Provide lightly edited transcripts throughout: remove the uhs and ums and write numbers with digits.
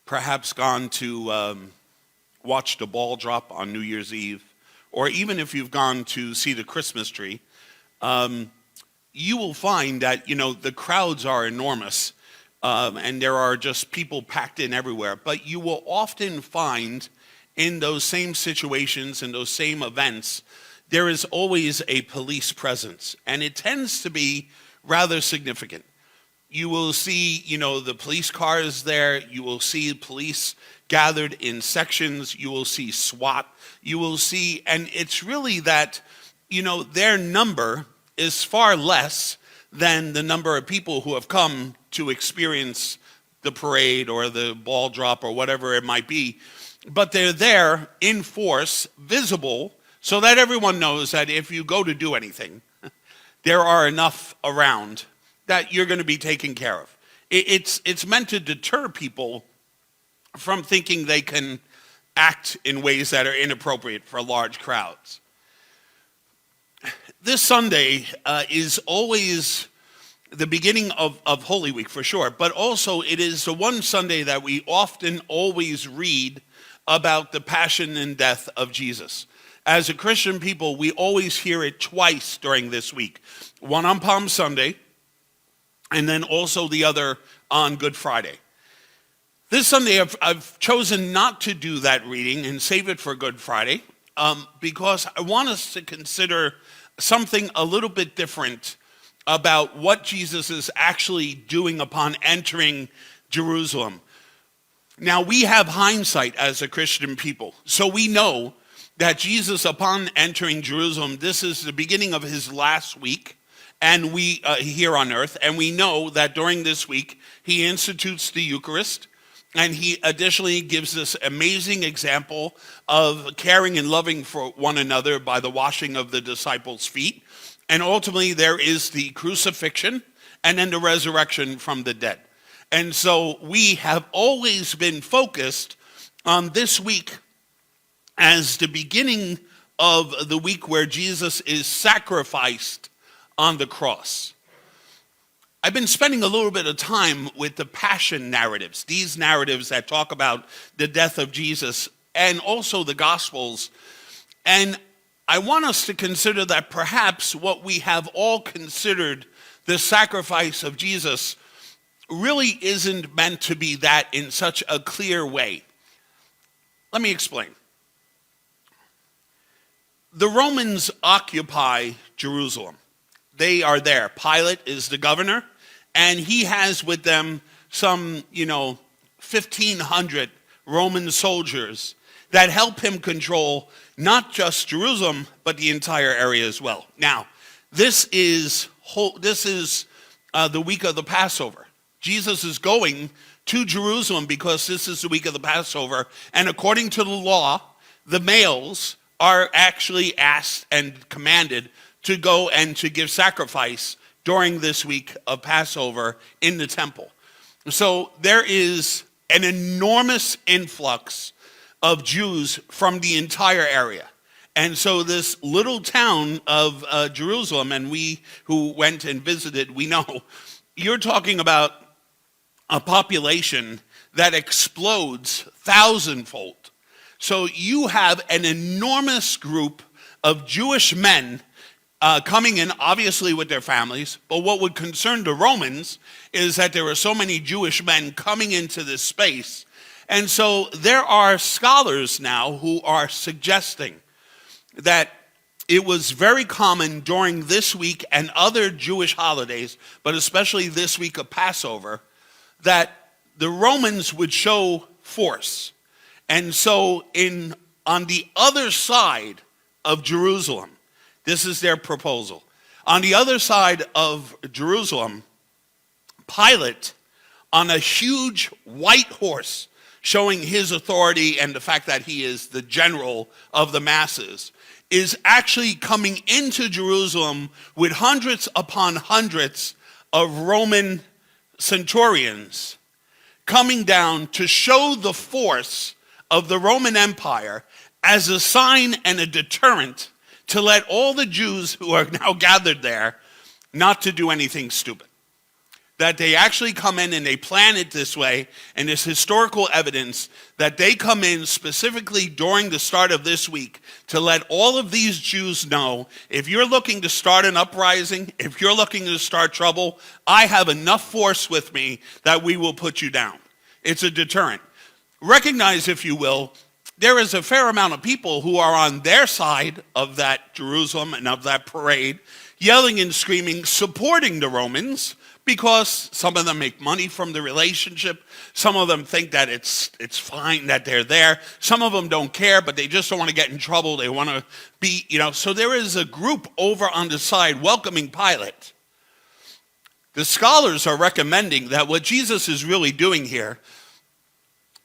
perhaps gone to watch the ball drop on New Year's Eve, or even if you've gone to see the Christmas tree, you will find that, the crowds are enormous, and there are just people packed in everywhere. But you will often find in those same situations, in those same events, there is always a police presence, and it tends to be rather significant. You will see, the police cars there. You will see police gathered in sections. You will see SWAT. You will see, and it's really that, their number is far less than the number of people who have come to experience the parade or the ball drop or whatever it might be. But they're there in force, visible, so that everyone knows that if you go to do anything, there are enough around that you're going to be taken care of. It's meant to deter people from thinking they can act in ways that are inappropriate for large crowds. This Sunday is always the beginning of Holy Week for sure, but also it is the one Sunday that we often always read about the passion and death of Jesus. As a Christian people, we always hear it twice during this week. One on Palm Sunday, and then also the other on Good Friday. This Sunday, I've chosen not to do that reading and save it for Good Friday because I want us to consider something a little bit different about what Jesus is actually doing upon entering Jerusalem. Now, we have hindsight as a Christian people, so we know that Jesus, upon entering Jerusalem, this is the beginning of his last week, and we here on earth, and we know that during this week he institutes the Eucharist, and he additionally gives this amazing example of caring and loving for one another by the washing of the disciples' feet, and ultimately there is the crucifixion and then the resurrection from the dead. And so we have always been focused on this week as the beginning of the week where Jesus is sacrificed on the cross. I've been spending a little bit of time with the passion narratives, these narratives that talk about the death of Jesus, and also the Gospels. And I want us to consider that perhaps what we have all considered the sacrifice of Jesus really isn't meant to be that in such a clear way. Let me explain. The Romans occupy Jerusalem. They are there. Pilate is the governor, and he has with them some, 1,500 Roman soldiers that help him control not just Jerusalem, but the entire area as well. Now, this is the week of the Passover. Jesus is going to Jerusalem because this is the week of the Passover, and according to the law, the males are actually asked and commanded to go and to give sacrifice during this week of Passover in the temple. So there is an enormous influx of Jews from the entire area. And so this little town of Jerusalem, and we who went and visited, we know, you're talking about a population that explodes thousandfold. So you have an enormous group of Jewish men coming in, obviously with their families, but what would concern the Romans is that there were so many Jewish men coming into this space. And so there are scholars now who are suggesting that it was very common during this week and other Jewish holidays, but especially this week of Passover, that the Romans would show force. And so on the other side of Jerusalem, this is their proposal. On the other side of Jerusalem, Pilate, on a huge white horse, showing his authority and the fact that he is the general of the masses, is actually coming into Jerusalem with hundreds upon hundreds of Roman centurions coming down to show the force of the Roman Empire as a sign and a deterrent to let all the Jews who are now gathered there not to do anything stupid. that they actually come in and they plan it this way, and there's historical evidence that they come in specifically during the start of this week to let all of these Jews know, if you're looking to start an uprising, if you're looking to start trouble, I have enough force with me that we will put you down. It's a deterrent. Recognize, if you will, there is a fair amount of people who are on their side of that Jerusalem and of that parade, yelling and screaming, supporting the Romans, because some of them make money from the relationship. Some of them think that it's fine that they're there. Some of them don't care, but they just don't want to get in trouble. They want to be, So there is a group over on the side welcoming Pilate. The scholars are recommending that what Jesus is really doing here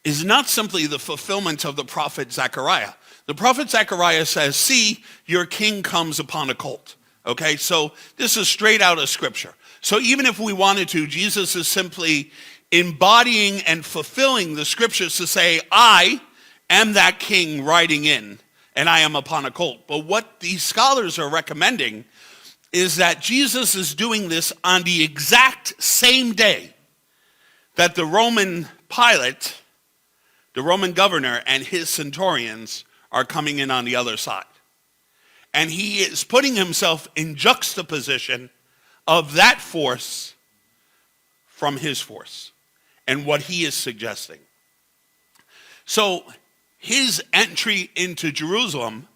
is not simply the fulfillment of the prophet Zechariah. The prophet Zechariah says, see, your king comes upon a colt. Okay, so this is straight out of Scripture. So even if we wanted to, Jesus is simply embodying and fulfilling the Scriptures to say, I am that king riding in, and I am upon a colt. But what these scholars are recommending is that Jesus is doing this on the exact same day that the Roman Pilate, the Roman governor, and his centurions are coming in on the other side. And he is putting himself in juxtaposition of that force from his force and what he is suggesting. So his entry into Jerusalem,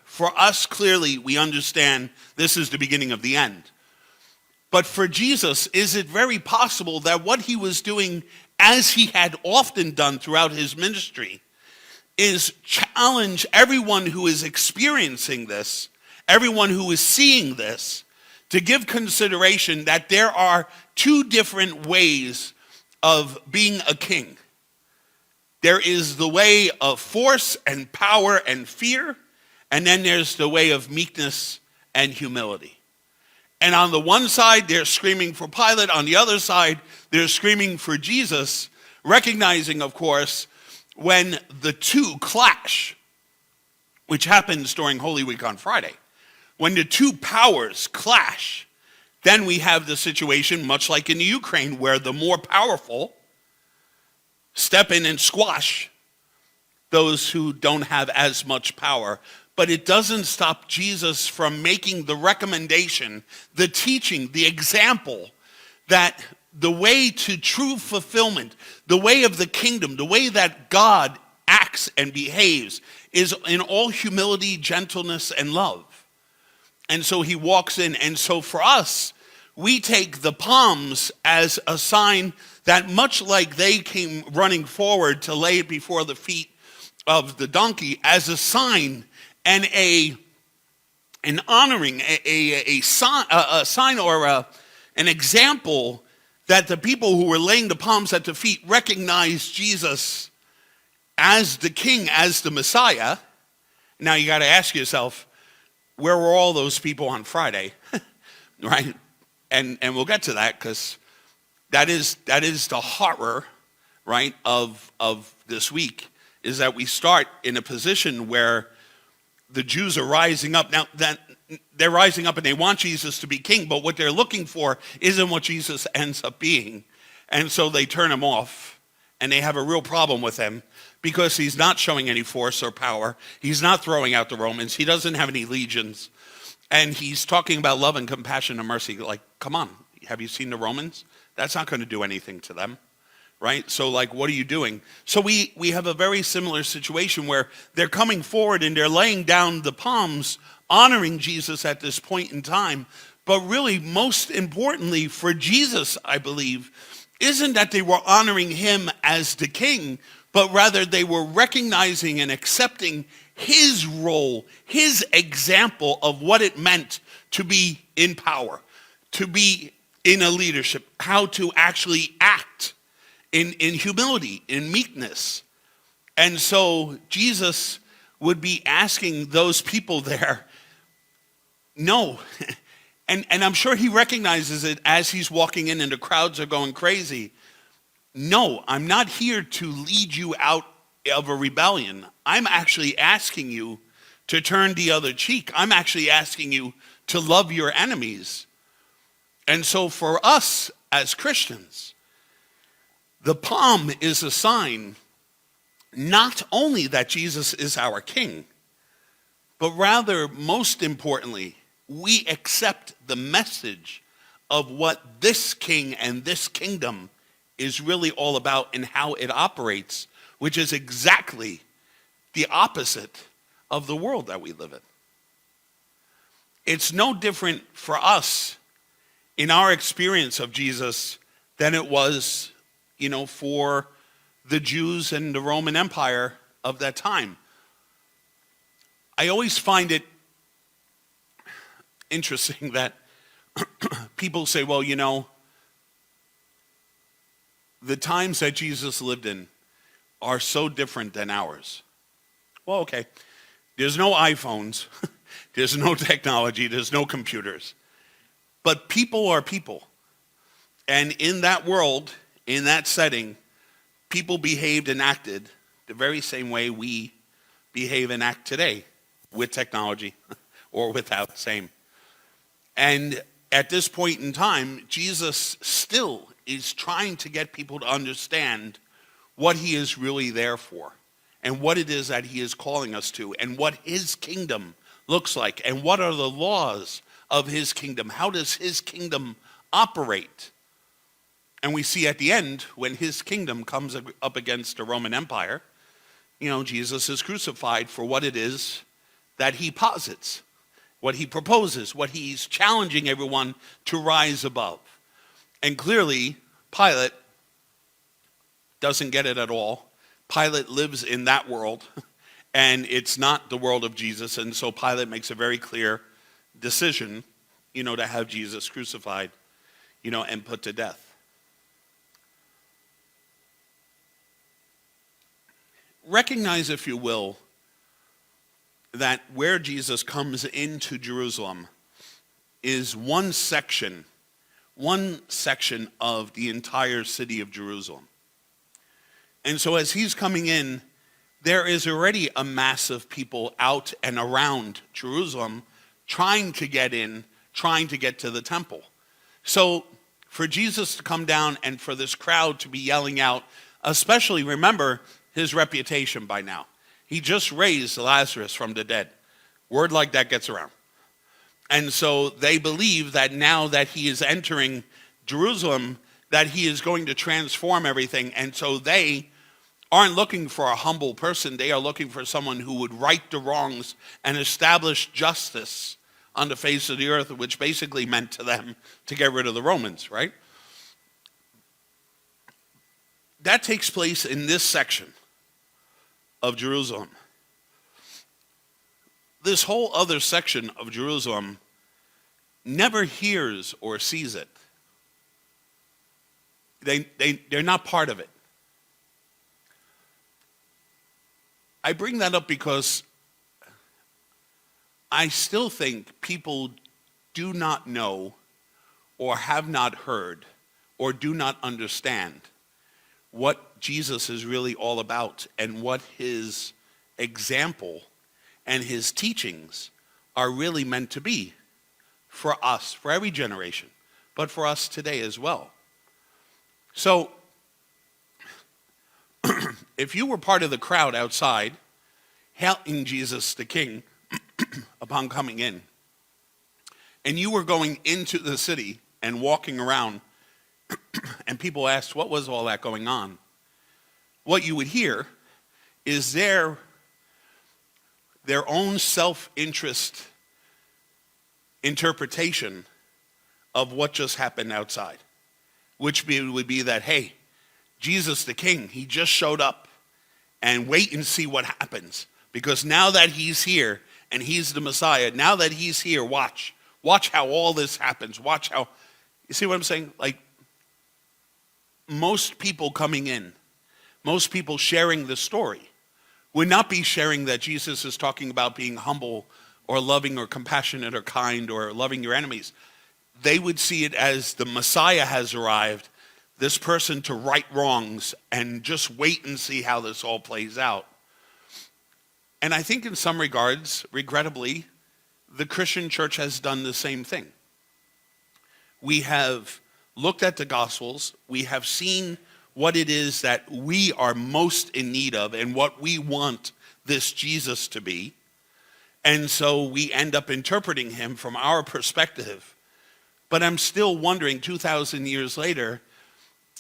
for us, clearly, we understand this is the beginning of the end. But for Jesus, is it very possible that what he was doing, as he had often done throughout his ministry, is challenge everyone who is experiencing this, everyone who is seeing this, to give consideration that there are two different ways of being a king. There is the way of force and power and fear, and then there's the way of meekness and humility. And on the one side, they're screaming for Pilate. On the other side, they're screaming for Jesus, recognizing, of course, when the two clash, which happens during Holy Week on Friday, when the two powers clash, then we have the situation, much like in the Ukraine, where the more powerful step in and squash those who don't have as much power. But it doesn't stop Jesus from making the recommendation, the teaching, the example, that the way to true fulfillment, the way of the kingdom, the way that God acts and behaves is in all humility, gentleness, and love. And so he walks in. And so for us, we take the palms as a sign that much like they came running forward to lay it before the feet of the donkey, as a sign and an honoring, a sign or an example that the people who were laying the palms at the feet recognized Jesus as the king, as the Messiah. Now you got to ask yourself, where were all those people on Friday? Right? And we'll get to that, because that is the horror, right, of this week, is that we start in a position where the Jews are rising up. Now, that they're rising up and they want Jesus to be king, but what they're looking for isn't what Jesus ends up being. And so they turn him off, and they have a real problem with him because he's not showing any force or power. He's not throwing out the Romans. He doesn't have any legions. And he's talking about love and compassion and mercy. Like, come on, have you seen the Romans? That's not going to do anything to them. Right? So like, what are you doing? So we have a very similar situation where they're coming forward and they're laying down the palms, honoring Jesus at this point in time. But really, most importantly for Jesus, I believe, isn't that they were honoring him as the king, but rather they were recognizing and accepting his role, his example of what it meant to be in power, to be in a leadership, how to actually act in humility, in meekness. And so Jesus would be asking those people there, no. And I'm sure he recognizes it as he's walking in and the crowds are going crazy. No, I'm not here to lead you out of a rebellion. I'm actually asking you to turn the other cheek. I'm actually asking you to love your enemies. And so for us as Christians. The palm is a sign not only that Jesus is our king, but rather, most importantly, we accept the message of what this king and this kingdom is really all about and how it operates, which is exactly the opposite of the world that we live in. It's no different for us in our experience of Jesus than it was, for the Jews and the Roman Empire of that time. I always find it interesting that people say, well, the times that Jesus lived in are so different than ours. Well, okay. There's no iPhones. There's no technology. There's no computers. But people are people. And in that world, in that setting, people behaved and acted the very same way we behave and act today, with technology or without, same. And at this point in time, Jesus still is trying to get people to understand what he is really there for and what it is that he is calling us to and what his kingdom looks like and what are the laws of his kingdom. How does his kingdom operate? And we see at the end, when his kingdom comes up against the Roman Empire, Jesus is crucified for what it is that he posits, what he proposes, what he's challenging everyone to rise above. And clearly, Pilate doesn't get it at all. Pilate lives in that world, and it's not the world of Jesus. And so Pilate makes a very clear decision, to have Jesus crucified, and put to death. Recognize, if you will, that where Jesus comes into Jerusalem is one section of the entire city of Jerusalem. And so as he's coming in, there is already a mass of people out and around Jerusalem trying to get in, trying to get to the temple. So for Jesus to come down and for this crowd to be yelling out, especially, remember, his reputation by now. He just raised Lazarus from the dead. Word like that gets around. And so they believe that now that he is entering Jerusalem, that he is going to transform everything. And so they aren't looking for a humble person. They are looking for someone who would right the wrongs and establish justice on the face of the earth, which basically meant to them to get rid of the Romans, right? That takes place in this section of Jerusalem. This whole other section of Jerusalem never hears or sees it. They're not part of it. I bring that up because I still think people do not know or have not heard or do not understand what Jesus is really all about and what his example and his teachings are really meant to be for us, for every generation, but for us today as well. So, if you were part of the crowd outside, hailing Jesus the King upon coming in, and you were going into the city and walking around, and people asked, what was all that going on? What you would hear is their own self-interest interpretation of what just happened outside, which would be that, hey, Jesus the King, he just showed up, and wait and see what happens. Because now that he's here, and he's the Messiah, now that he's here, watch how all this happens. Watch how, you see what I'm saying? Like, most people coming in, most people sharing the story would not be sharing that Jesus is talking about being humble or loving or compassionate or kind or loving your enemies. They would see it as the Messiah has arrived, this person to right wrongs, and just wait and see how this all plays out. And I think in some regards, regrettably, the Christian church has done the same thing. We have looked at the Gospels. We have seen what it is that we are most in need of and what we want this Jesus to be. And so we end up interpreting him from our perspective. But I'm still wondering 2,000 years later,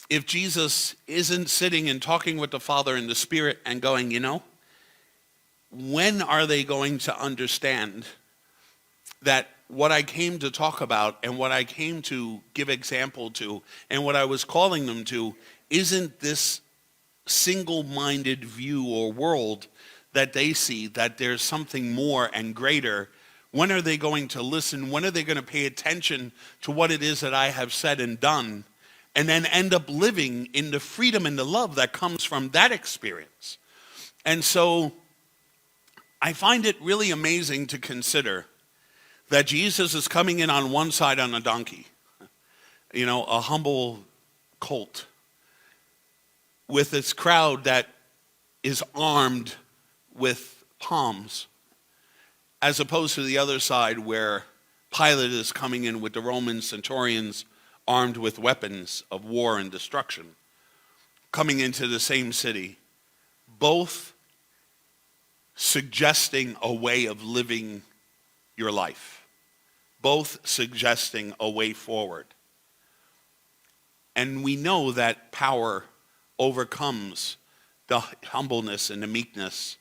if Jesus isn't sitting and talking with the Father in the Spirit and going, when are they going to understand that what I came to talk about and what I came to give example to and what I was calling them to isn't this single-minded view or world that they see, that there's something more and greater? When are they going to listen? When are they going to pay attention to what it is that I have said and done, and then end up living in the freedom and the love that comes from that experience? And so I find it really amazing to consider that Jesus is coming in on one side on a donkey, a humble colt, with this crowd that is armed with palms, as opposed to the other side where Pilate is coming in with the Roman centurions armed with weapons of war and destruction, coming into the same city, both suggesting a way of living your life, both suggesting a way forward. And we know that power overcomes the humbleness and the meekness,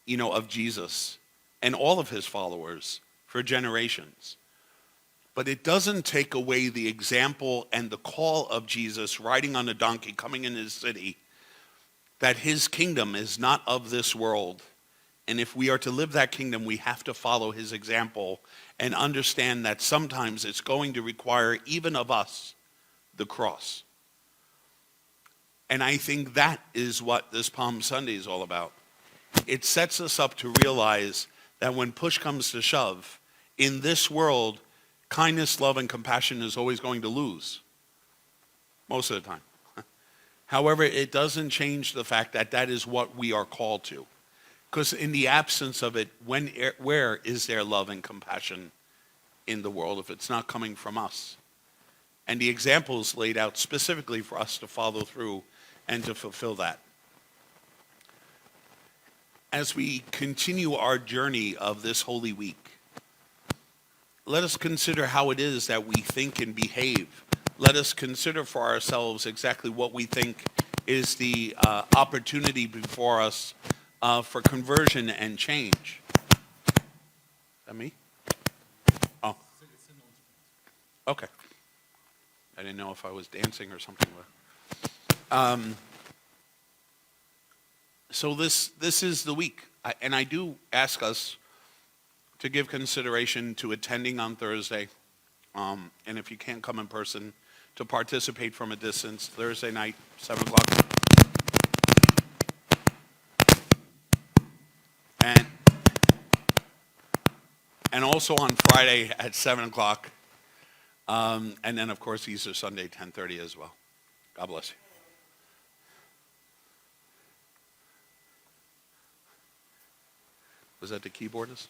of Jesus and all of his followers for generations. But it doesn't take away the example and the call of Jesus riding on a donkey, coming in his city, that his kingdom is not of this world. And if we are to live that kingdom, we have to follow his example and understand that sometimes it's going to require even of us the cross. And I think that is what this Palm Sunday is all about. It sets us up to realize that when push comes to shove, in this world, kindness, love, and compassion is always going to lose, most of the time. However, it doesn't change the fact that that is what we are called to. Because in the absence of it, where is there love and compassion in the world if it's not coming from us? And the example is laid out specifically for us to follow through and to fulfill that. As we continue our journey of this Holy Week, let us consider how it is that we think and behave. Let us consider for ourselves exactly what we think is the opportunity before us for conversion and change. Is that me? Oh. Okay. I didn't know if I was dancing or something. So this is the week. And I do ask us to give consideration to attending on Thursday. And if you can't come in person, to participate from a distance, Thursday night, 7 o'clock. And also on Friday at 7 o'clock. And then, of course, Easter Sunday, 10:30 as well. God bless you. Was that the keyboardist?